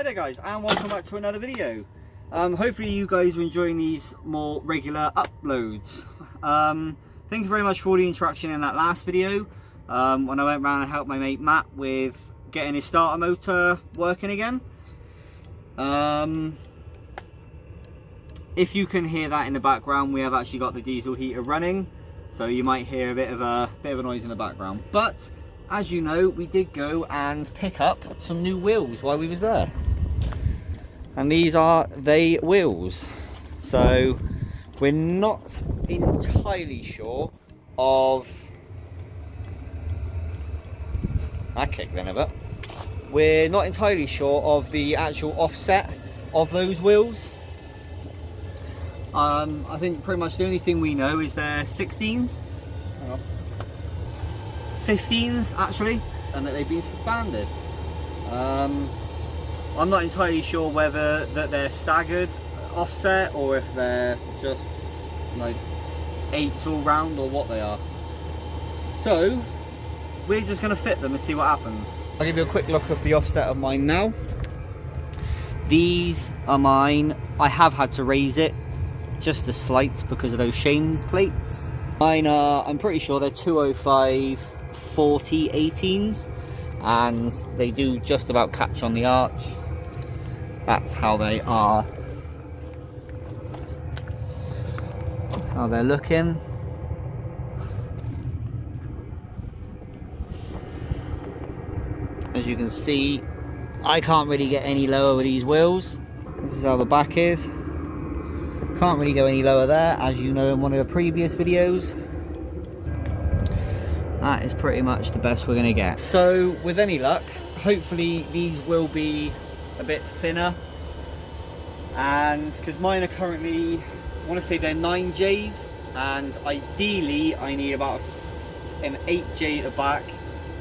Hi there guys, and welcome back to another video. Hopefully you guys are enjoying these more regular uploads. Thank you very much for all the interaction in that last video when I went around and helped my mate Matt with getting his starter motor working again. If you can hear that in the background, we have actually got the diesel heater running, so you might hear a bit of a noise in the background. But as you know, we did go and pick up some new wheels while we was there. And these are they wheels. So we're not entirely sure of... I kicked then a bit. We're not entirely sure of the actual offset of those wheels. I think pretty much the only thing we know is they're 16s. Hang on. 15s actually, and that they've been banded. I'm not entirely sure whether that they're staggered offset or if they're just like 8s all round or what they are. So we're just going to fit them and see what happens. I'll give you a quick look of the offset of mine now. These are mine. I have had to raise it just a slight because of those Shane's plates. Mine are, I'm pretty sure they're 205 40 18s, and they do just about catch on the arch. That's how they are. That's how they're looking. As you can see, I can't really get any lower with these wheels. This is how the back is. Can't really go any lower there, as you know in one of the previous videos. That is pretty much the best we're going to get. So with any luck, hopefully these will be a bit thinner, and because mine are currently, I want to say they're 9Js, and ideally I need about an 8J at the back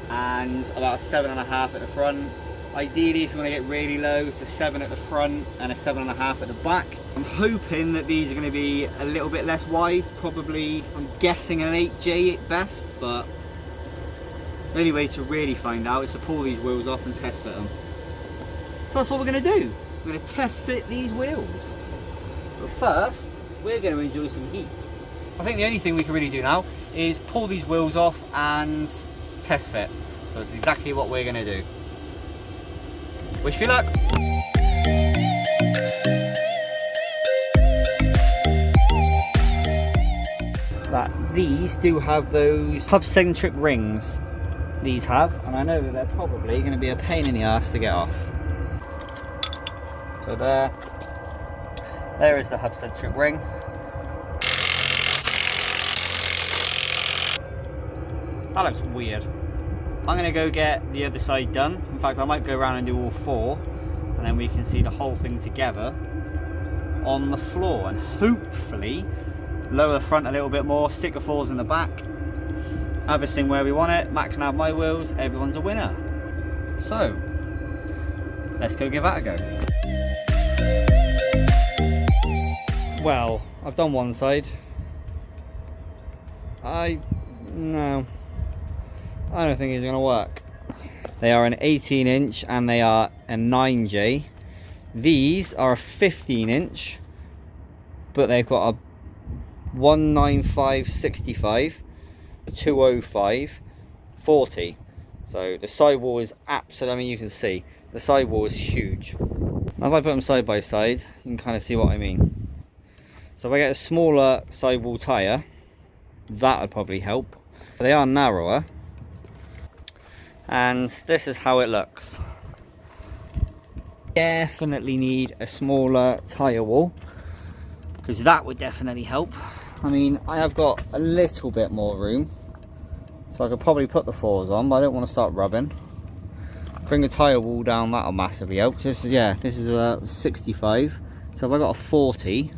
and about a 7.5 at the front. Ideally, if you want to get really low, it's a 7 at the front and a 7.5 at the back. I'm hoping that these are going to be a little bit less wide, probably, I'm guessing an 8J at best, but the only way to really find out is to pull these wheels off and test fit them. So that's what we're going to do. We're going to test fit these wheels. But first, we're going to enjoy some heat. I think the only thing we can really do now is pull these wheels off and test fit. So it's exactly what we're going to do. Wish me luck. That these do have those hub-centric rings. These have, and I know that they're probably going to be a pain in the ass to get off. So there is the hub-centric ring. That looks weird. I'm going to go get the other side done. In fact, I might go around and do all 4, and then we can see the whole thing together on the floor, and hopefully lower the front a little bit more, stick the 4s in the back, have this thing where we want it. Matt can have my wheels, everyone's a winner. So let's go give that a go. Well, I've done one side. No, I don't think it's going to work. They are an 18-inch and they are a 9J. These are a 15-inch, but they've got a 195/65, 205 40. So the sidewall is absolutely, I mean, you can see the sidewall is huge. Now if I put them side by side, you can kind of see what I mean. So if I get a smaller sidewall tyre, that would probably help. They are narrower, and this is how it looks. Definitely need a smaller tyre wall, because that would definitely help. I mean, I have got a little bit more room, so I could probably put the 4s on, but I don't want to start rubbing. Bring the tyre wall down, that'll massively help. This is, yeah, this is a 65, so if I got a 40,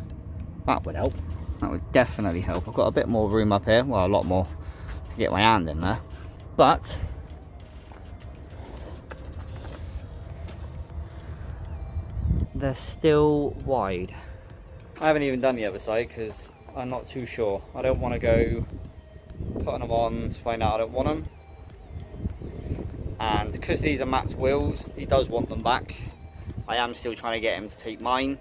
that would help. That would definitely help. I've got a bit more room up here, well, a lot more to get my hand in there, but they're still wide. I haven't even done the other side because I'm not too sure. I don't want to go putting them on to find out I don't want them. And because these are Matt's wheels, he does want them back. I am still trying to get him to take mine,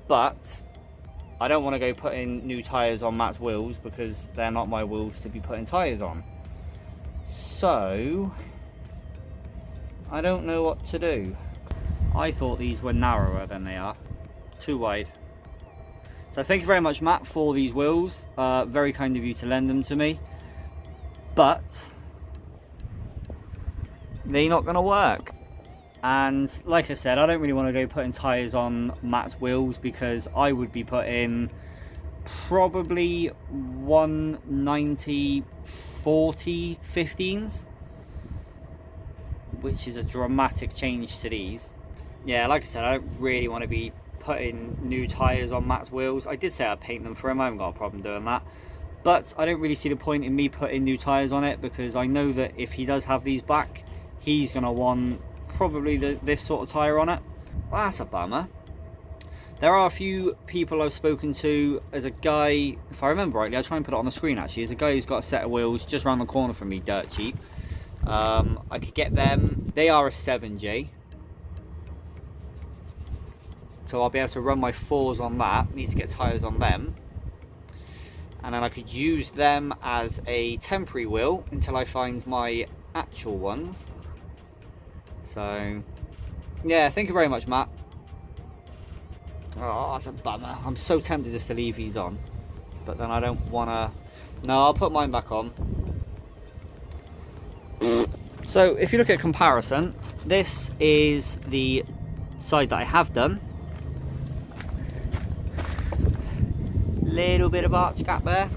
but I don't want to go putting new tyres on Matt's wheels because they're not my wheels to be putting tyres on. So I don't know what to do. I thought these were narrower than they are, too wide. So thank you very much, Matt, for these wheels. Very kind of you to lend them to me, but they're not going to work. And like I said, I don't really want to go putting tyres on Matt's wheels because I would be putting probably 190 40 15s, which is a dramatic change to these. Yeah, like I said, I don't really want to be putting new tyres on Matt's wheels. I did say I'd paint them for him, I haven't got a problem doing that, but I don't really see the point in me putting new tyres on it because I know that if he does have these back, he's going to want probably this sort of tyre on it. Well, that's a bummer. There are a few people I've spoken to. There's a guy, if I remember rightly, I'll try and put it on the screen actually. There's a guy who's got a set of wheels just around the corner from me, dirt cheap. I could get them. They are a 7J. So I'll be able to run my 4s on that. Need to get tyres on them. And then I could use them as a temporary wheel until I find my actual ones. So, yeah, thank you very much, Matt. Oh, that's a bummer. I'm so tempted just to leave these on. But then I don't want to... No, I'll put mine back on. So, if you look at comparison, this is the side that I have done. Little bit of arch gap there.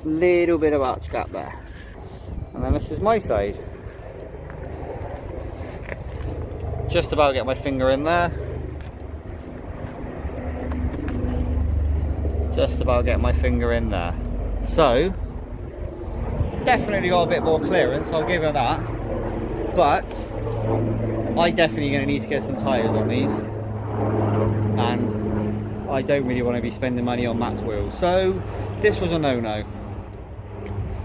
Little bit of arch gap there. And then this is my side. Just about get my finger in there. Just about get my finger in there. So, definitely got a bit more clearance, I'll give her that. But I definitely going to need to get some tyres on these, and I don't really want to be spending money on Matt's wheels, so this was a no-no.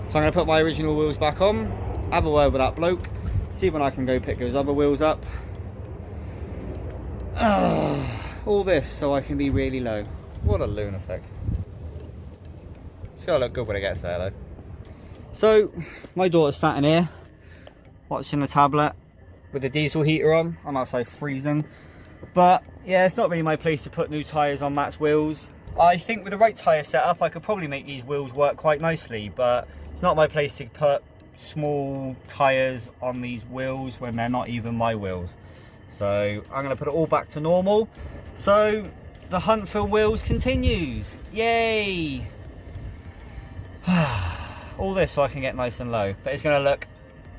So I'm going to put my original wheels back on, have a word with that bloke, see when I can go pick those other wheels up. All this so I can be really low. What a lunatic. It's got to look good when it gets there though. So my daughter's sat in here watching the tablet with the diesel heater on. I'm outside freezing, but yeah, it's not really my place to put new tyres on Matt's wheels. I think with the right tyre setup I could probably make these wheels work quite nicely, but it's not my place to put small tyres on these wheels when they're not even my wheels. So I'm going to put it all back to normal. So the hunt for wheels continues. Yay! All this so I can get nice and low, but it's going to look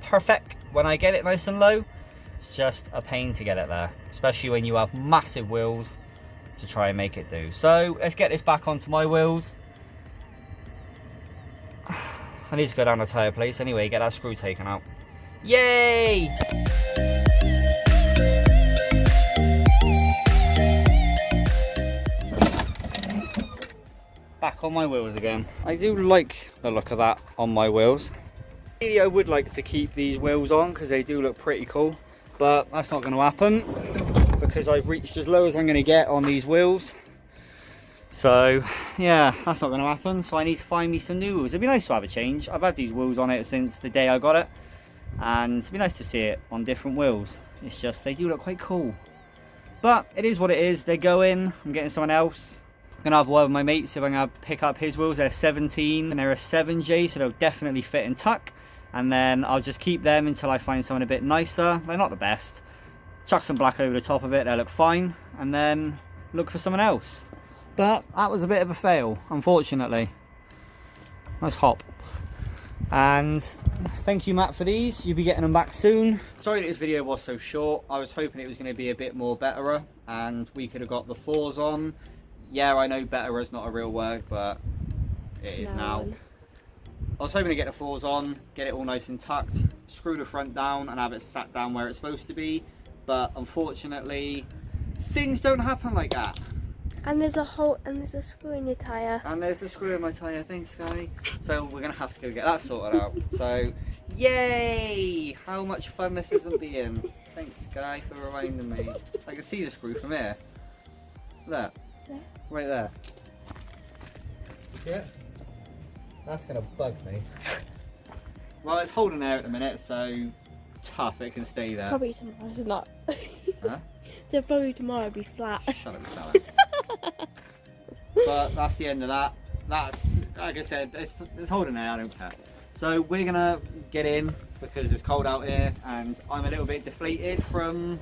perfect when I get it nice and low. It's just a pain to get it there, especially when you have massive wheels to try and make it do. So let's get this back onto my wheels. I need to go down the tyre place anyway, get that screw taken out. Yay! Back on my wheels again. I do like the look of that on my wheels. Really, I would like to keep these wheels on because they do look pretty cool, but that's not going to happen because I've reached as low as I'm going to get on these wheels. So yeah, that's not going to happen, so I need to find me some new wheels. It'd be nice to have a change. I've had these wheels on it since the day I got it, and it'd be nice to see it on different wheels. It's just they do look quite cool, but it is what it is. They're going. I'm getting someone else. I'm gonna have one of my mates if I'm gonna pick up his wheels. They're 17 and they're a 7J, so they'll definitely fit and tuck, and then I'll just keep them until I find someone a bit nicer. They're not the best. Chuck some black over the top of it, they'll look fine, and then look for someone else. But that was a bit of a fail, unfortunately. Nice hop. And thank you, Matt, for these. You'll be getting them back soon. Sorry that this video was so short. I was hoping it was going to be a bit more betterer and we could have got the 4s on. Yeah, I know betterer is not a real word, but it is now. I was hoping to get the 4s on, get it all nice and tucked, screw the front down and have it sat down where it's supposed to be. But unfortunately, things don't happen like that. And there's a hole and there's a screw in your tyre. And there's a screw in my tyre, thanks Sky. So we're gonna have to go get that sorted out. So, yay! How much fun this isn't being. Thanks Sky for reminding me. I can see the screw from here. Look, There? right there. See it? That's gonna bug me. Well, it's holding there at the minute, so tough, it can stay there. Probably tomorrow it's not. Huh? So probably tomorrow it'll be flat. Shut up, Alex. But that's the end of that. That's, like I said, it's holding there, I don't care. So we're gonna get in because it's cold out here and I'm a little bit deflated from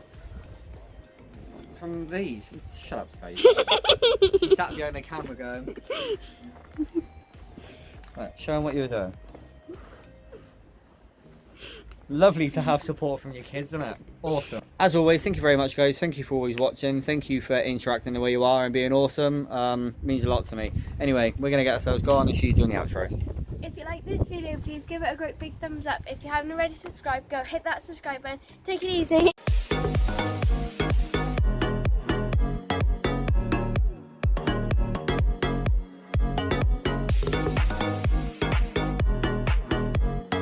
these. Shut up, Sky. She sat behind the camera going. Right, show them what you were doing. Lovely to have support from your kids, isn't it? Awesome. As always, thank you very much, guys. Thank you for always watching. Thank you for interacting the way you are and being awesome. Means a lot to me. Anyway, we're going to get ourselves going and she's doing the outro. If you like this video, please give it a great big thumbs up. If you haven't already subscribed, go hit that subscribe button. Take it easy.